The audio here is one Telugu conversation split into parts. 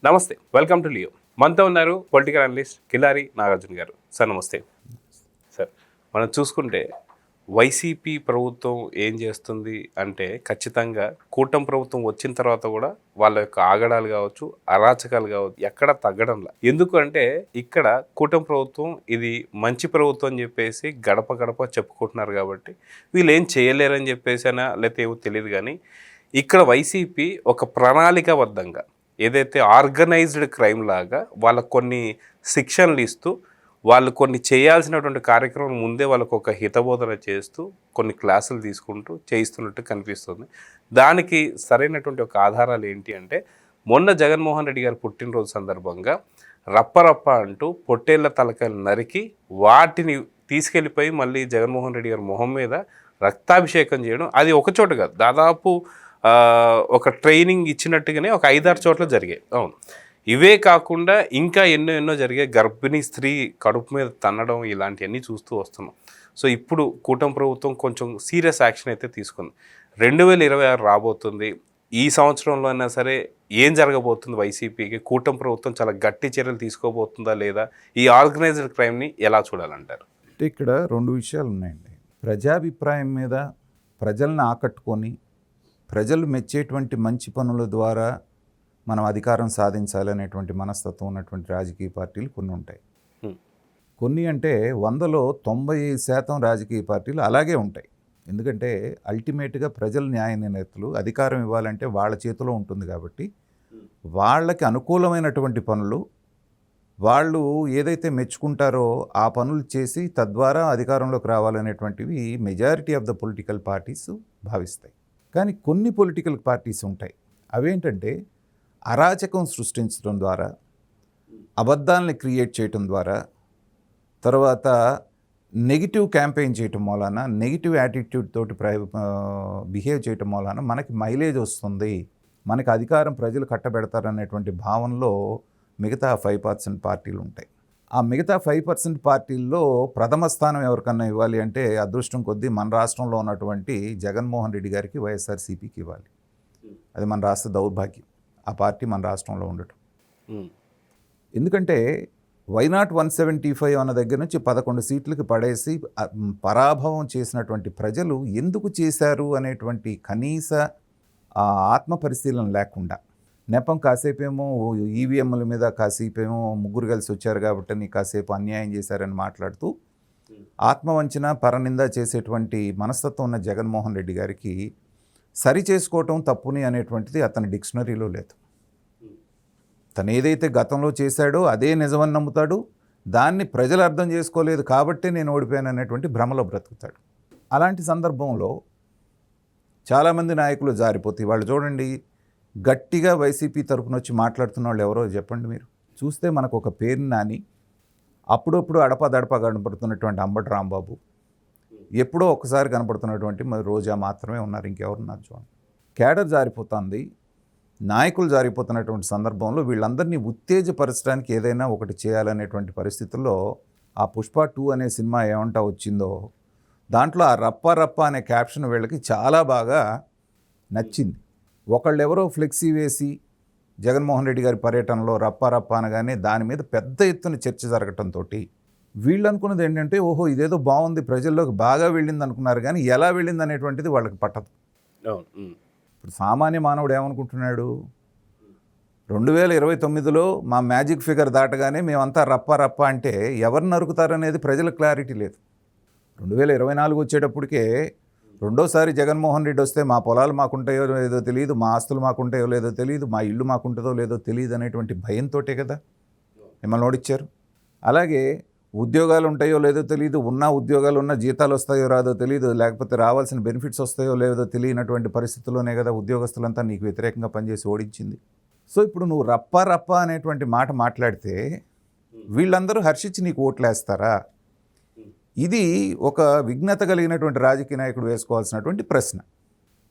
నమస్తే, వెల్కమ్ టు లియో. మనతో ఉన్నారు పొలిటికల్ అనలిస్ట్ కిలారి నాగార్జున గారు. సార్ నమస్తే. సార్, మనం చూసుకుంటే వైసీపీ ప్రభుత్వం ఏం చేస్తుంది అంటే ఖచ్చితంగా కూటమి ప్రభుత్వం వచ్చిన తర్వాత కూడా వాళ్ళ యొక్క ఆగడాలు కావచ్చు, అరాచకాలు కావచ్చు, ఎక్కడ తగ్గడంలా. ఎందుకు అంటే ఇక్కడ కూటమి ప్రభుత్వం ఇది మంచి ప్రభుత్వం అని చెప్పేసి గడప గడప చెప్పుకుంటున్నారు కాబట్టి వీళ్ళు ఏం చేయలేరని చెప్పేసి అయినా లేకపోతే ఏమో తెలియదు. కానీ ఇక్కడ వైసీపీ ఒక ప్రణాళికాబద్ధంగా ఏదైతే ఆర్గనైజ్డ్ క్రైమ్ లాగా వాళ్ళకు కొన్ని శిక్షణలు ఇస్తూ వాళ్ళు కొన్ని చేయాల్సినటువంటి కార్యక్రమం ముందే వాళ్ళకు ఒక హితబోధన చేస్తూ కొన్ని క్లాసులు తీసుకుంటూ చేయిస్తున్నట్టు కనిపిస్తుంది. దానికి సరైనటువంటి ఒక ఆధారాలు ఏంటి అంటే మొన్న జగన్మోహన్ రెడ్డి గారి పుట్టినరోజు సందర్భంగా రప్పరప్ప అంటూ పొట్టేళ్ల తలకాయలు నరికి వాటిని తీసుకెళ్ళిపోయి మళ్ళీ జగన్మోహన్ రెడ్డి గారి మొహం మీద రక్తాభిషేకం చేయడం, అది ఒక చోట కాదు, దాదాపు ఒక ట్రైనింగ్ ఇచ్చినట్టుగానే ఒక 5-6 చోట్ల జరిగాయి. అవును, ఇవే కాకుండా ఇంకా ఎన్నో జరిగాయి. గర్భిణీ స్త్రీ కడుపు మీద తన్నడం, ఇలాంటివన్నీ చూస్తూ వస్తున్నాం. సో ఇప్పుడు కూటమి ప్రభుత్వం కొంచెం సీరియస్ యాక్షన్ అయితే తీసుకుంది. 2026 రాబోతుంది. ఈ సంవత్సరంలో అయినా సరే ఏం జరగబోతుంది వైసీపీకి? కూటమి ప్రభుత్వం చాలా గట్టి చర్యలు తీసుకోబోతుందా లేదా? ఈ ఆర్గనైజ్డ్ క్రైమ్ని ఎలా చూడాలంటారు? అంటే ఇక్కడ 2 విషయాలు ఉన్నాయండి. ప్రజాభిప్రాయం మీద ప్రజలను ఆకట్టుకొని ప్రజలు మెచ్చేటువంటి మంచి పనుల ద్వారా మనం అధికారం సాధించాలనేటువంటి మనస్తత్వం ఉన్నటువంటి రాజకీయ పార్టీలు కొన్ని ఉంటాయి. కొన్ని అంటే 100లో 95% రాజకీయ పార్టీలు అలాగే ఉంటాయి. ఎందుకంటే అల్టిమేట్గా ప్రజలు న్యాయ నిర్ణేతలు, అధికారం ఇవ్వాలంటే వాళ్ళ చేతిలో ఉంటుంది కాబట్టి వాళ్ళకి అనుకూలమైనటువంటి పనులు వాళ్ళు ఏదైతే మెచ్చుకుంటారో ఆ పనులు చేసి తద్వారా అధికారంలోకి రావాలనేటువంటివి majority of the political parties భావిస్తాయి. కానీ కొన్ని పొలిటికల్ పార్టీస్ ఉంటాయి, అవేంటంటే అరాచకం సృష్టించడం ద్వారా, అబద్ధాలని క్రియేట్ చేయటం ద్వారా, తర్వాత నెగిటివ్ క్యాంపెయిన్ చేయటం మూలాన, నెగిటివ్ యాటిట్యూడ్ తోటి బిహేవ్ చేయటం మూలాన మనకి మైలేజ్ వస్తుంది, మనకి అధికారం ప్రజలు కట్టబెడతారనేటువంటి భావనలో మిగతా 5% పార్టీలు ఉంటాయి. ఆ మిగతా 5% పార్టీల్లో ప్రథమ స్థానం ఎవరికన్నా ఇవ్వాలి అంటే అదృష్టం కొద్దీ మన రాష్ట్రంలో ఉన్నటువంటి జగన్మోహన్ రెడ్డి గారికి, వైఎస్ఆర్సీపీకి ఇవ్వాలి. అది మన రాష్ట్ర దౌర్భాగ్యం, ఆ పార్టీ మన రాష్ట్రంలో ఉండటం. ఎందుకంటే వైనాట్ 175 అన్న దగ్గర నుంచి 11 సీట్లకి పడేసి పరాభవం చేసినటువంటి ప్రజలు ఎందుకు చేశారు అనేటువంటి కనీస ఆత్మ పరిశీలన లేకుండా, నెపం కాసేపేమో ఈవీఎంల మీద, కాసేపేమో ముగ్గురు కలిసి వచ్చారు కాబట్టి కాసేపు అన్యాయం చేశారని మాట్లాడుతూ ఆత్మవంచన పరనింద చేసేటువంటి మనస్తత్వం ఉన్న జగన్మోహన్ రెడ్డి గారికి సరి చేసుకోవటం తప్పుని అనేటువంటిది అతని డిక్షనరీలో లేదు. తను ఏదైతే గతంలో చేశాడో అదే నిజమని నమ్ముతాడు. దాన్ని ప్రజలు అర్థం చేసుకోలేదు కాబట్టి నేను ఓడిపోయాను అనేటువంటి భ్రమలో బ్రతుకుతాడు. అలాంటి సందర్భంలో చాలామంది నాయకులు జారిపోతాయి. వాళ్ళు చూడండి, గట్టిగా వైసీపీ తరపున వచ్చి మాట్లాడుతున్న వాళ్ళు ఎవరో చెప్పండి మీరు. చూస్తే మనకు ఒక పేరు నాని, అప్పుడప్పుడు అడపదడప కనపడుతున్నటువంటి అంబటి రాంబాబు, ఎప్పుడో ఒకసారి కనపడుతున్నటువంటి మరి రోజా మాత్రమే ఉన్నారు. ఇంకెవరున్నారు చూడండి. కేడర్ జారిపోతుంది, నాయకులు జారిపోతున్నటువంటి సందర్భంలో వీళ్ళందరినీ ఉత్తేజపరచడానికి ఏదైనా ఒకటి చేయాలనేటువంటి పరిస్థితుల్లో ఆ పుష్ప 2 అనే సినిమా ఏమంటా వచ్చిందో దాంట్లో ఆ రప్ప అనే క్యాప్షన్ వీళ్ళకి చాలా బాగా నచ్చింది. ఒకళ్ళెవరో ఫ్లెక్సీ వేసి జగన్మోహన్ రెడ్డి గారి పర్యటనలో రప్ప అనగానే దాని మీద పెద్ద ఎత్తున చర్చ జరగటంతో వీళ్ళు అనుకున్నది ఏంటంటే, ఓహో ఇదేదో బాగుంది, ప్రజల్లోకి బాగా వెళ్ళింది అనుకున్నారు. కానీ ఎలా వెళ్ళింది అనేటువంటిది వాళ్ళకి పట్టదు. ఇప్పుడు సామాన్య మానవుడు ఏమనుకుంటున్నాడు, 2029లో మా మ్యాజిక్ ఫిగర్ దాటగానే మేమంతా రప్ప అంటే ఎవరు నరుకుతారనేది ప్రజలకు క్లారిటీ లేదు. 2024 వచ్చేటప్పటికే రెండోసారి జగన్మోహన్ రెడ్డి వస్తే మా పొలాలు మాకుంటాయో లేదో తెలియదు, మా ఆస్తులు మాకుంటాయో లేదో తెలియదు, మా ఇల్లు మాకుంటుందో లేదో తెలియదు అనేటువంటి భయంతోటే కదా మిమ్మల్ని ఓడిచ్చారు. అలాగే ఉద్యోగాలు ఉంటాయో లేదో తెలియదు, ఉన్న ఉద్యోగాలు ఉన్న జీతాలు వస్తాయో రాదో తెలియదు, లేకపోతే రావాల్సిన బెనిఫిట్స్ వస్తాయో లేదో తెలియనటువంటి పరిస్థితుల్లోనే కదా ఉద్యోగస్తులంతా నీకు వ్యతిరేకంగా పనిచేసి ఓడించింది. సో ఇప్పుడు నువ్వు రప్ప అనేటువంటి మాట మాట్లాడితే వీళ్ళందరూ హర్షించి నీకు ఓట్లేస్తారా? ఇది ఒక విఘ్నత కలిగినటువంటి రాజకీయ నాయకుడు వేసుకోవాల్సినటువంటి ప్రశ్న.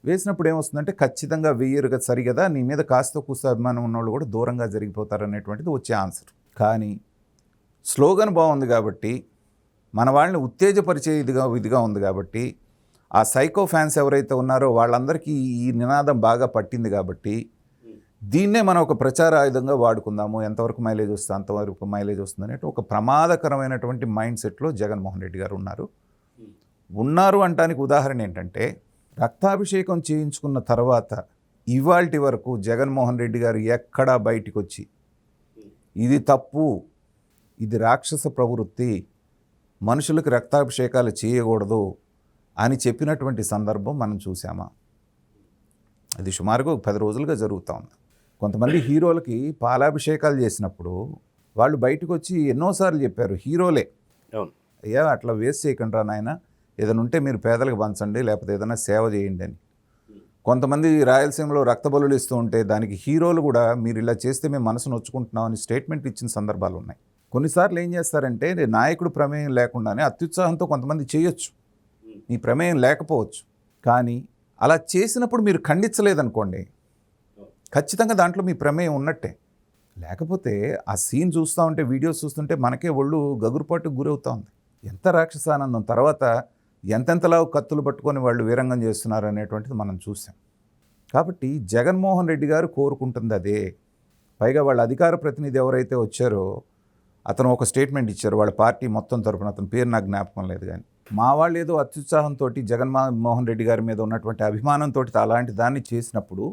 వేసినప్పుడు ఏమొస్తుందంటే ఖచ్చితంగా వెయ్యరు సరిగదా, నీ మీద కాస్త కూస్త అభిమానం ఉన్నవాళ్ళు కూడా దూరంగా జరిగిపోతారనేటువంటిది వచ్చే ఆన్సర్. కానీ స్లోగన్ బాగుంది కాబట్టి, మన వాళ్ళని ఉత్తేజపరిచే ఇదిగా ఉంది కాబట్టి, ఆ సైకో ఫ్యాన్స్ ఎవరైతే ఉన్నారో వాళ్ళందరికీ ఈ నినాదం బాగా పట్టింది కాబట్టి దీన్నే మనం ఒక ప్రచార ఆయుధంగా వాడుకుందాము, ఎంతవరకు మైలేజ్ వస్తుంది అంతవరకు మైలేజ్ వస్తుంది అనేటి ఒక ప్రమాదకరమైనటువంటి మైండ్ సెట్లో జగన్మోహన్ రెడ్డి గారు ఉన్నారు అనటానికి ఉదాహరణ ఏంటంటే, రక్తాభిషేకం చేయించుకున్న తర్వాత ఇవాల్టి వరకు జగన్మోహన్ రెడ్డి గారు ఎక్కడా బయటికి వచ్చి ఇది తప్పు, ఇది రాక్షస ప్రవృత్తి, మనుషులకు రక్తాభిషేకాలు చేయకూడదు అని చెప్పినటువంటి సందర్భం మనం చూసామా? అది సుమారుగా 10 రోజులుగా జరుగుతూ ఉంది. కొంతమంది హీరోలకి పాలాభిషేకాలు చేసినప్పుడు వాళ్ళు బయటకు వచ్చి ఎన్నోసార్లు చెప్పారు, హీరోలే, అవును, అయ్యా అట్లా వేస్ట్ చేయకండి రా నాయన, ఏదైనా ఉంటే మీరు పేదలకు పంచండి, లేకపోతే ఏదైనా సేవ చేయండి అని. కొంతమంది రాయలసీమలో రక్తబలులు ఇస్తూ ఉంటే దానికి హీరోలు కూడా మీరు ఇలా చేస్తే మేము మనసు నొచ్చుకుంటున్నామని స్టేట్మెంట్ ఇచ్చిన సందర్భాలు ఉన్నాయి. కొన్నిసార్లు ఏం చేస్తారంటే, నాయకుడు ప్రమేయం లేకుండానే అత్యుత్సాహంతో కొంతమంది చేయొచ్చు, మీ ప్రమేయం లేకపోవచ్చు, కానీ అలా చేసినప్పుడు మీరు ఖండించలేదనుకోండి, ఖచ్చితంగా దాంట్లో మీ ప్రమేయం ఉన్నట్టే. లేకపోతే ఆ సీన్ చూస్తూ ఉంటే, వీడియోస్ చూస్తుంటే మనకే ఒళ్ళు గగురుపాటుకు గురవుతూ ఉంది. ఎంత రాక్షసానందం, తర్వాత ఎంతెంతలా కత్తులు పట్టుకొని వాళ్ళు వీరంగం చేస్తున్నారు అనేటువంటిది మనం చూసాం. కాబట్టి జగన్మోహన్ రెడ్డి గారు కోరుకుంటుంది అదే. పైగా వాళ్ళ అధికార ప్రతినిధి ఎవరైతే వచ్చారో అతను ఒక స్టేట్మెంట్ ఇచ్చారు వాళ్ళ పార్టీ మొత్తం తరపున, అతని పేరు నాకు జ్ఞాపకం లేదు, కానీ మా వాళ్ళు ఏదో అత్యుత్సాహంతో జగన్మోహన్ రెడ్డి గారి మీద ఉన్నటువంటి అభిమానంతో అలాంటి దాన్ని చేసినప్పుడు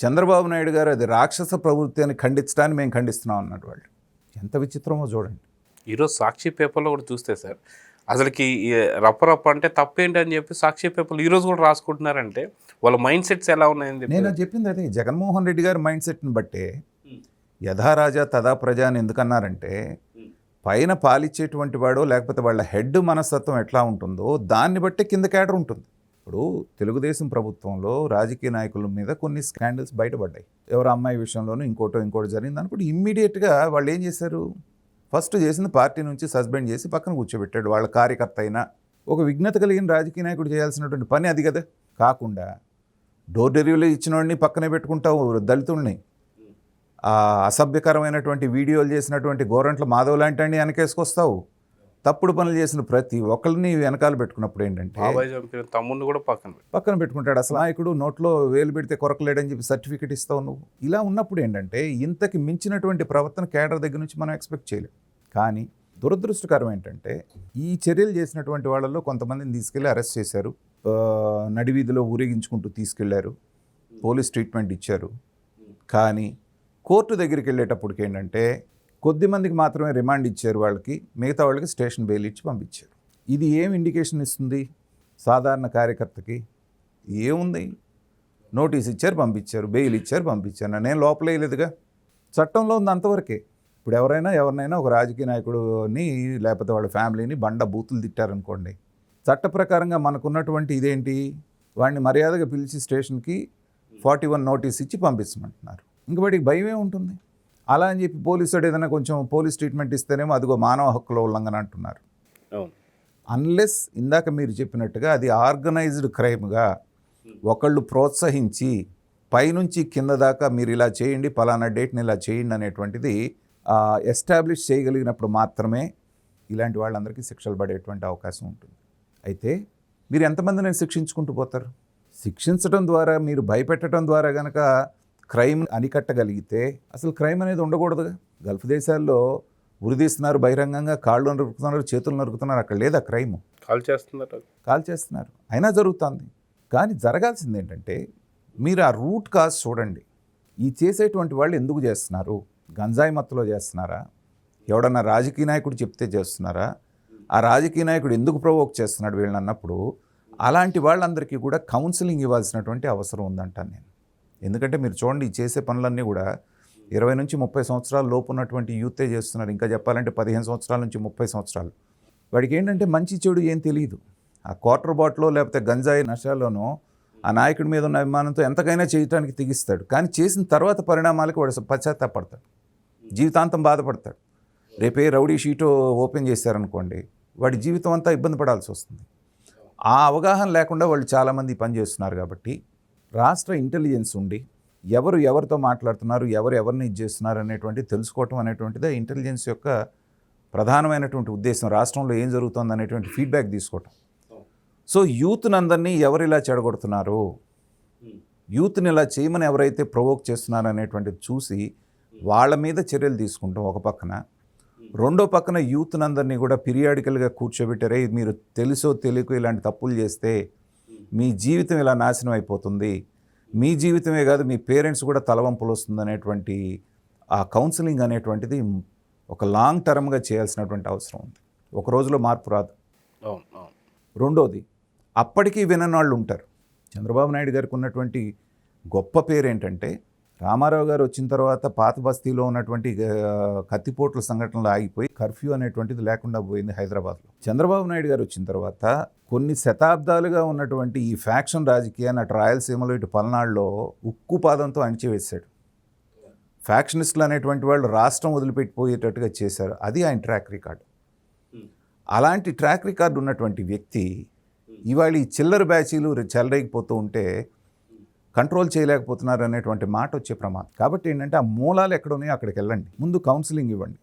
చంద్రబాబు నాయుడు గారు అది రాక్షస ప్రవృత్తి అని ఖండించడాన్ని మేము ఖండిస్తున్నాం అన్నట్టు. వాళ్ళు ఎంత విచిత్రమో చూడండి. ఈరోజు సాక్షి పేపర్లో కూడా చూస్తే సార్, అసలుకి రప్ప అంటే తప్పేంటి అని చెప్పి సాక్షి పేపర్లు ఈరోజు కూడా రాసుకుంటున్నారంటే వాళ్ళ మైండ్ సెట్స్ ఎలా ఉన్నాయని నేను చెప్పింది అదే. జగన్మోహన్ రెడ్డి గారి మైండ్ సెట్ని బట్టే యథా రాజా తదా ప్రజ అని ఎందుకన్నారంటే, పైన పాలిచ్చేటువంటి వాడో లేకపోతే వాళ్ళ హెడ్ మనస్తత్వం ఎట్లా ఉంటుందో దాన్ని బట్టే కింద క్యాడర్ ఉంటుంది. ఇప్పుడు తెలుగుదేశం ప్రభుత్వంలో రాజకీయ నాయకుల మీద కొన్ని స్కాండల్స్ బయటపడ్డాయి. ఎవరు అమ్మాయి విషయంలోనూ ఇంకోటి జరిగింది అనుకుంటే ఇమ్మీడియట్గా వాళ్ళు ఏం చేశారు, ఫస్ట్ చేసింది పార్టీ నుంచి సస్పెండ్ చేసి పక్కన కూర్చోబెట్టాడు. వాళ్ళ కార్యకర్త అయినా ఒక విఘ్నత కలిగిన రాజకీయ నాయకుడు చేయాల్సినటువంటి పని అది కదా. కాకుండా డోర్ డెలివరీ ఇచ్చిన వాడిని పక్కనే పెట్టుకుంటావు, దళితుల్ని అసభ్యకరమైనటువంటి వీడియోలు చేసినటువంటి గోరంట్ల మాధవ్ లాంటి వాడిని వెనకేసుకొస్తావు, తప్పుడు పనులు చేసిన ప్రతి ఒక్కరిని వెనకాల పెట్టుకున్నప్పుడు ఏంటంటే తమ్ముడిని కూడా పక్కన పెట్టుకుంటాడు. అసలు నాయకుడు నోట్లో వేలు పెడితే కొరకలేడని చెప్పి సర్టిఫికెట్ ఇస్తావు నువ్వు. ఇలా ఉన్నప్పుడు ఏంటంటే ఇంతకి మించినటువంటి ప్రవర్తన కేడర్ దగ్గర నుంచి మనం ఎక్స్పెక్ట్ చేయలేం. కానీ దురదృష్టకరం ఏంటంటే ఈ చర్యలు చేసినటువంటి వాళ్ళలో కొంతమందిని తీసుకెళ్ళి అరెస్ట్ చేశారు, నడివీధిలో ఊరేగించుకుంటూ తీసుకెళ్లారు, పోలీస్ ట్రీట్మెంట్ ఇచ్చారు. కానీ కోర్టు దగ్గరికి వెళ్ళేటప్పటికి ఏంటంటే కొద్దిమందికి మాత్రమే రిమాండ్ ఇచ్చారు వాళ్ళకి, మిగతా వాళ్ళకి స్టేషన్ బెయిల్ ఇచ్చి పంపించారు. ఇది ఏం ఇండికేషన్ ఇస్తుంది సాధారణ కార్యకర్తకి? ఏముంది, నోటీస్ ఇచ్చారు పంపించారు, బెయిల్ ఇచ్చారు పంపించారు, నేను లోపల వేయలేదుగా. చట్టంలో ఉంది అంతవరకే. ఇప్పుడు ఎవరినైనా ఒక రాజకీయ నాయకుడిని లేకపోతే వాళ్ళ ఫ్యామిలీని బూతులు తిట్టారనుకోండి, చట్ట ప్రకారంగా మనకున్నటువంటి ఇదేంటి, వాడిని మర్యాదగా పిలిచి స్టేషన్కి 41 నోటీస్ ఇచ్చి పంపించమంటున్నారు. ఇంక వాడికి భయమే ఉంటుంది. అలా అని చెప్పి పోలీసుడు ఏదైనా కొంచెం పోలీస్ ట్రీట్మెంట్ ఇస్తేనేమో అదిగో మానవ హక్కుల ఉల్లంఘన అంటున్నారు. అన్లెస్ ఇందాక మీరు చెప్పినట్టుగా అది ఆర్గనైజ్డ్ క్రైమ్గా ఒకళ్ళు ప్రోత్సహించి పైనుంచి కింద దాకా మీరు ఇలా చేయండి, పలానా డేట్ని ఇలా చేయండి అనేటువంటిది ఎస్టాబ్లిష్ చేయగలిగినప్పుడు మాత్రమే ఇలాంటి వాళ్ళందరికీ శిక్షలు పడేటువంటి అవకాశం ఉంటుంది. అయితే మీరు ఎంతమందిని శిక్షించుకుంటూ పోతారు? శిక్షించడం ద్వారా, మీరు భయపెట్టడం ద్వారా కనుక క్రైమ్ అరికట్టగలిగితే అసలు క్రైమ్ అనేది ఉండకూడదుగా. గల్ఫ్ దేశాల్లో ఉరిదీస్తున్నారు, బహిరంగంగా కాళ్ళు నరుకుతున్నారు, చేతులు నరుకుతున్నారు, అక్కడ లేదా క్రైమ్, కాల్ చేస్తున్నారు, అయినా జరుగుతుంది. కానీ జరగాల్సింది ఏంటంటే మీరు ఆ రూట్ కాజ్ చూడండి. ఈ చేసేటువంటి వాళ్ళు ఎందుకు చేస్తున్నారు? గంజాయి మత్తులో చేస్తున్నారా? ఎవడన్నా రాజకీయ నాయకుడు చెప్తే చేస్తున్నారా? ఆ రాజకీయ నాయకుడు ఎందుకు ప్రొవోక్ చేస్తున్నాడు వీళ్ళని అన్నప్పుడు అలాంటి వాళ్ళందరికీ కూడా కౌన్సిలింగ్ ఇవ్వాల్సినటువంటి అవసరం ఉందంటాను నేను. ఎందుకంటే మీరు చూడండి, ఈ చేసే పనులన్నీ కూడా 20 నుంచి 30 సంవత్సరాల లోపు ఉన్నటువంటి యూతే చేస్తున్నారు. ఇంకా చెప్పాలంటే 15 సంవత్సరాల నుంచి 30 సంవత్సరాలు. వాడికి ఏంటంటే మంచి చెడు ఏం తెలియదు. ఆ క్వార్టర్ బాటిల్లో లేకపోతే గంజాయి నషాలోనో ఆ నాయకుడి మీద ఉన్న అభిమానంతో ఎంతకైనా చేయడానికి తెగిస్తాడు. కానీ చేసిన తర్వాత పరిణామాలకు వాడు పశ్చాత్తాపడతాడు, జీవితాంతం బాధపడతాడు. రేపే రౌడీ షీటో ఓపెన్ చేశారనుకోండి, వాడి జీవితం అంతా ఇబ్బంది పడాల్సి వస్తుంది. ఆ అవగాహన లేకుండా వాళ్ళు చాలామంది పని చేస్తున్నారు. కాబట్టి రాష్ట్ర ఇంటెలిజెన్స్ ఉండి ఎవరితో మాట్లాడుతున్నారు, ఎవరిని చేస్తున్నారు అనేటువంటి తెలుసుకోవటం అనేటువంటిదే ఇంటెలిజెన్స్ యొక్క ప్రధానమైనటువంటి ఉద్దేశం. రాష్ట్రంలో ఏం జరుగుతుంది అనేటువంటి ఫీడ్బ్యాక్ తీసుకోవటం. సో యూత్ని అందరినీ ఎవరు ఇలా చెడగొడుతున్నారు, యూత్ని ఇలా చేయమని ఎవరైతే ప్రొవోక్ చేస్తున్నారనేటువంటిది చూసి వాళ్ళ మీద చర్యలు తీసుకుంటాం ఒక పక్కన. రెండో పక్కన యూత్ని అందరినీ కూడా పీరియాడికల్గా కూర్చోబెట్టారే, మీరు తెలుసో తెలియకో ఇలాంటి తప్పులు చేస్తే మీ జీవితం ఇలా నాశనం అయిపోతుంది, మీ జీవితమే కాదు మీ పేరెంట్స్ కూడా తలవంపులు వస్తుంది అనేటువంటి ఆ కౌన్సిలింగ్ అనేటువంటిది ఒక లాంగ్ టర్మ్గా చేయాల్సినటువంటి అవసరం ఉంది. ఒక రోజులో మార్పు రాదు. అవును అవును. రెండోది, అప్పటికీ వినని వాళ్ళు ఉంటారు. చంద్రబాబు నాయుడు గారికి ఉన్నటువంటి గొప్ప పేరు ఏంటంటే, రామారావు గారు వచ్చిన తర్వాత పాత బస్తీలో ఉన్నటువంటి కత్తిపోట్ల సంఘటనలు ఆగిపోయి కర్ఫ్యూ అనేటువంటిది లేకుండా పోయింది హైదరాబాద్లో. చంద్రబాబు నాయుడు గారు వచ్చిన తర్వాత కొన్ని శతాబ్దాలుగా ఉన్నటువంటి ఈ ఫ్యాక్షన్ రాజకీయాన్ని అటు రాయలసీమలో ఇటు పల్నాడులో ఉక్కుపాదంతో అణిచివేశాడు. ఫ్యాక్షనిస్టులు అనేటువంటి వాళ్ళు రాష్ట్రం వదిలిపెట్టిపోయేటట్టుగా చేశారు. అది ఆయన ట్రాక్ రికార్డు. అలాంటి ట్రాక్ రికార్డు ఉన్నటువంటి వ్యక్తి ఇవాళ ఈ చిల్లర బ్యాచీలు చెలరేగిపోతూ ఉంటే కంట్రోల్ చేయలేకపోతున్నారు అనేటువంటి మాట వచ్చే ప్రమాదం. కాబట్టి ఏంటంటే ఆ మూలాలు ఎక్కడ ఉన్నాయో అక్కడికి వెళ్ళండి, ముందు కౌన్సిలింగ్ ఇవ్వండి.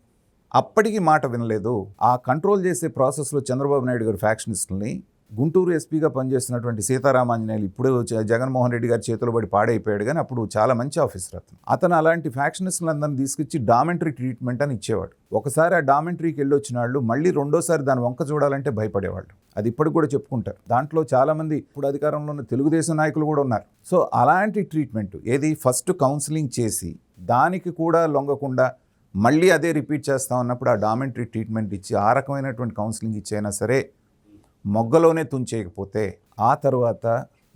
అప్పటికీ మాట వినలేదు. ఆ కంట్రోల్ చేసే ప్రాసెస్లో చంద్రబాబు నాయుడు గారు ఫ్యాక్షనిస్టుల్ని, గుంటూరు ఎస్పీగా పనిచేస్తున్నటువంటి సీతారామాంజనేయులు ఇప్పుడు జగన్మోహన్ రెడ్డి గారి చేతులు పడి పాడైపోయాడు, కానీ అప్పుడు చాలా మంచి ఆఫీసర్ అతను అలాంటి ఫ్యాక్షనిస్టులందరినీ తీసుకొచ్చి డామెంటరీ ట్రీట్మెంట్ అని ఇచ్చేవాడు. ఒకసారి ఆ డామెంటరీకి వెళ్ళి వచ్చిన వాళ్ళు మళ్ళీ రెండోసారి దాని వంక చూడాలంటే భయపడేవాళ్ళు. అది ఇప్పటికి కూడా చెప్పుకుంటారు. దాంట్లో చాలామంది ఇప్పుడు అధికారంలో ఉన్న తెలుగుదేశం నాయకులు కూడా ఉన్నారు. సో అలాంటి ట్రీట్మెంట్ ఏది, ఫస్ట్ కౌన్సిలింగ్ చేసి దానికి కూడా లొంగకుండా మళ్ళీ అదే రిపీట్ చేస్తా ఉన్నప్పుడు ఆ డామెంటరీ ట్రీట్మెంట్ ఇచ్చి ఆ రకమైనటువంటి కౌన్సిలింగ్ ఇచ్చైనా సరే మొగ్గలోనే తుంచేయకపోతే ఆ తర్వాత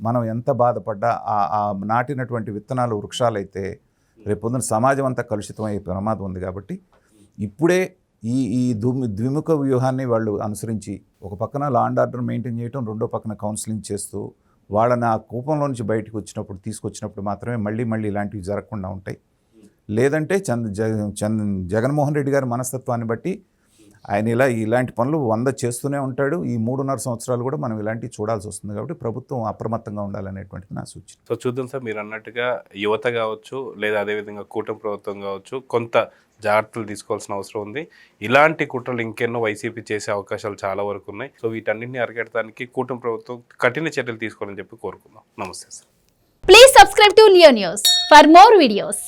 మనం ఎంత బాధపడ్డా ఆ నాటినటువంటి విత్తనాలు వృక్షాలైతే రేపొద్దున సమాజం అంతా కలుషితం అయ్యే ప్రమాదం ఉంది. కాబట్టి ఇప్పుడే ఈ ద్విముఖ వ్యూహాన్ని వాళ్ళు అనుసరించి ఒక పక్కన లా అండ్ ఆర్డర్ మెయింటైన్ చేయటం, రెండో పక్కన కౌన్సిలింగ్ చేస్తూ వాళ్ళని ఆ కూపంలో నుంచి బయటకు తీసుకొచ్చినప్పుడు మాత్రమే మళ్ళీ ఇలాంటివి జరగకుండా ఉంటాయి. లేదంటే జగన్మోహన్ రెడ్డి గారి మనస్తత్వాన్ని బట్టి ఆయన ఇలాంటి పనులు 100 చేస్తూనే ఉంటాడు. ఈ 3.5 సంవత్సరాలు కూడా మనం ఇలాంటివి చూడాల్సి వస్తుంది. కాబట్టి ప్రభుత్వం అప్రమత్తంగా ఉండాలనేటువంటిది నా సూచన. సో చూద్దాం సార్, మీరు అన్నట్టుగా యువత కావచ్చు లేదా అదేవిధంగా కూటమి ప్రభుత్వం కావచ్చు కొంత జాగ్రత్తలు తీసుకోవాల్సిన అవసరం ఉంది. ఇలాంటి కుట్రలు ఇంకెన్నో వైసీపీ చేసే అవకాశాలు చాలా వరకు ఉన్నాయి. సో వీటన్నింటినీ అరికట్టడానికి కూటమి ప్రభుత్వం కఠిన చర్యలు తీసుకోవాలని చెప్పి కోరుకుందాం. నమస్తే sir. Please subscribe to Leo News for more videos.